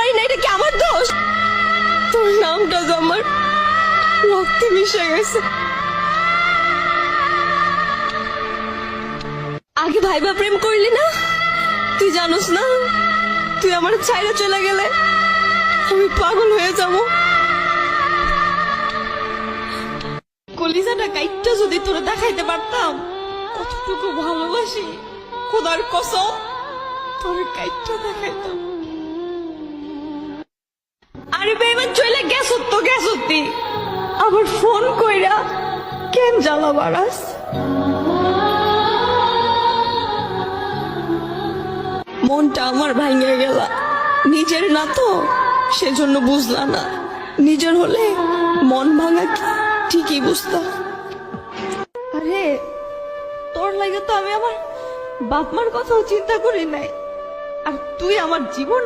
পারি না, এটা কি আমার দোষ? তোর নামটা তো আমার রক্তে মিশে গেছে। আগে ভাইবা প্রেম করলি না? তুই জানোস না তুই আমার ছাইরা চলে গেলে আমি পাগল হয়ে যাব। কলিজাটা কাইটটা যদি তোরে দেখাইতে পারতাম কতটুকু ভালোবাসি, খোদার কসম তোরে কাইটটা দেখাইতাম। আরে বেমান চলে গেছত তো গেছতি, আবার ফোন কইরা কেন জ্বালা বাড়াস? মনটা আমার ভাঙে গেল, নিজের না তো সেজন্য বুঝলা না, নিজের হলে মন ভাঙা ঠিকই বুঝতাম। আরে তোর লাগে তো আমি আমার বাপ মার কথাও চিন্তা করি নাই, আর তুই আমার জীবন